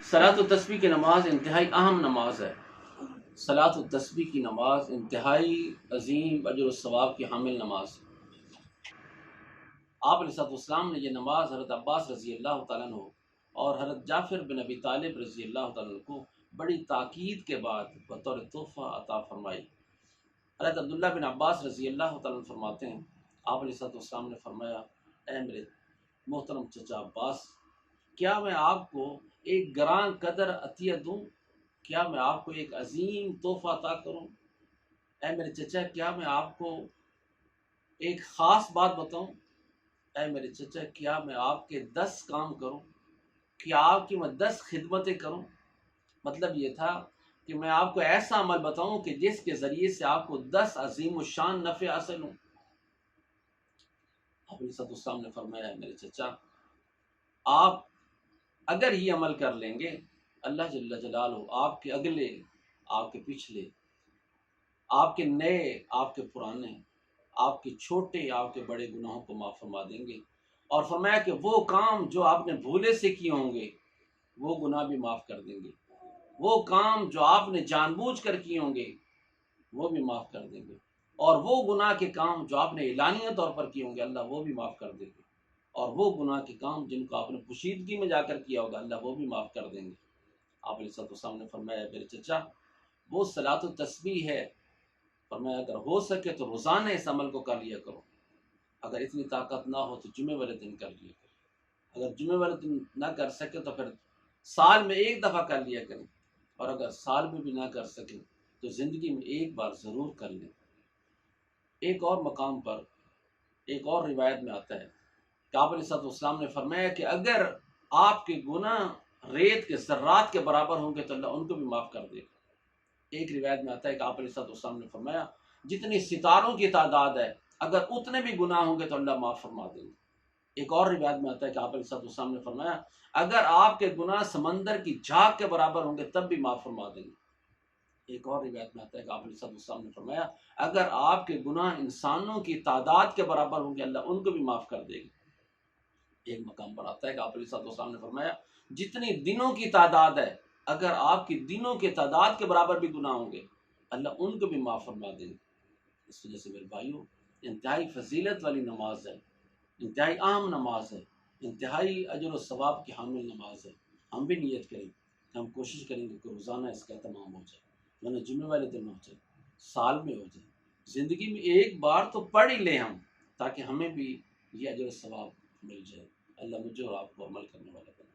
صلاۃ التسبیح کی نماز انتہائی اہم نماز ہے۔ صلاۃ التسبیح کی نماز انتہائی عظیم اجر و ثواب کی حامل نماز ہے۔ آپ علیہ السلام نے یہ نماز حضرت عباس رضی اللہ تعالیٰ عنہ اور حضرت جعفر بن ابی طالب رضی اللہ تعالیٰ عنہ کو بڑی تاکید کے بعد بطور تحفہ عطا فرمائی۔ حضرت عبداللہ بن عباس رضی اللہ تعالیٰ عنہ فرماتے ہیں، آپ علیہ السلام نے فرمایا، اے میرے محترم چچا عباس، کیا میں آپ کو ایک گراں قدر عطیہ دوں؟ کیا میں آپ کو ایک عظیم تحفہ عطا کروں؟ اے میرے چچا، کیا میں آپ کو ایک خاص بات بتاؤں؟ اے میرے چچا، کیا میں آپ کے 10 کام کروں؟ کیا آپ کی میں 10 خدمتیں کروں؟ مطلب یہ تھا کہ میں آپ کو ایسا عمل بتاؤں کہ جس کے ذریعے سے آپ کو 10 عظیم الشان نفع حاصل ہوں۔ آپ علیہ السلام نے فرمایا، میرے چچا، آپ اگر یہ عمل کر لیں گے، اللہ جل جلالہ آپ کے اگلے، آپ کے پچھلے، آپ کے نئے، آپ کے پرانے، آپ کے چھوٹے، آپ کے بڑے گناہوں کو معاف فرما دیں گے، اور فرمایا کہ وہ کام جو آپ نے بھولے سے کیے ہوں گے وہ گناہ بھی معاف کر دیں گے، وہ کام جو آپ نے جان بوجھ کر کیے ہوں گے وہ بھی معاف کر دیں گے، اور وہ گناہ کے کام جو آپ نے اعلانیہ طور پر کیے ہوں گے اللہ وہ بھی معاف کر دیں گے، اور وہ گناہ کے کام جن کو آپ نے پوشیدگی میں جا کر کیا ہوگا اللہ وہ بھی معاف کر دیں گے۔ آپ علیہ السلام نے فرمایا، میرے چچا، وہ صلاۃ التسبیح ہے، فرمایا اگر ہو سکے تو روزانہ اس عمل کو کر لیا کرو، اگر اتنی طاقت نہ ہو تو جمعے والے دن کر لیا کرو، اگر جمعے والے دن نہ کر سکے تو پھر سال میں ایک دفعہ کر لیا کریں، اور اگر سال میں بھی نہ کر سکیں تو زندگی میں ایک بار ضرور کر لیں۔ ایک اور مقام پر ایک اور روایت میں آتا ہے کہ آپ علیہ السلام نے فرمایا کہ اگر آپ کے گناہ ریت کے ذرات کے برابر ہوں گے تو اللہ ان کو بھی معاف کر دے گا۔ ایک روایت میں آتا ہے کہ آپ علیہ السلام نے فرمایا، جتنی ستاروں کی تعداد ہے اگر اتنے بھی گناہ ہوں گے تو اللہ معاف فرما دیں گے۔ ایک اور روایت میں آتا ہے کہ آپ علیہ السلام نے فرمایا، اگر آپ کے گناہ سمندر کی جھاگ کے برابر ہوں گے تب بھی معاف فرما دیں گے۔ ایک اور روایت میں آتا ہے کہ آپ علیہ السلام نے فرمایا، اگر آپ کے گناہ انسانوں کی تعداد کے برابر ہوں گے اللہ ان کو بھی معاف کر دے گا۔ ایک مقام پر آتا ہے کہ آپ علیہ السلام نے فرمایا، جتنی دنوں کی تعداد ہے اگر آپ کی دنوں کی تعداد کے برابر بھی گناہ ہوں گے اللہ ان کو بھی معاف فرما دیں گے۔ اس وجہ سے میرے بھائیوں، انتہائی فضیلت والی نماز ہے، انتہائی اہم نماز ہے، انتہائی اجر و ثواب کی حامل نماز ہے۔ ہم بھی نیت کریں کہ ہم کوشش کریں گے کہ روزانہ اس کا اہتمام ہو جائے، ورنہ جمعے والے دن ہو جائے، سال میں ہو جائے، زندگی میں ایک بار تو پڑھ ہی لیں ہم، تاکہ ہمیں بھی یہ اجر و ثواب مل جائے۔ اللہ مجھے اور آپ کو عمل کرنے والا بنائے۔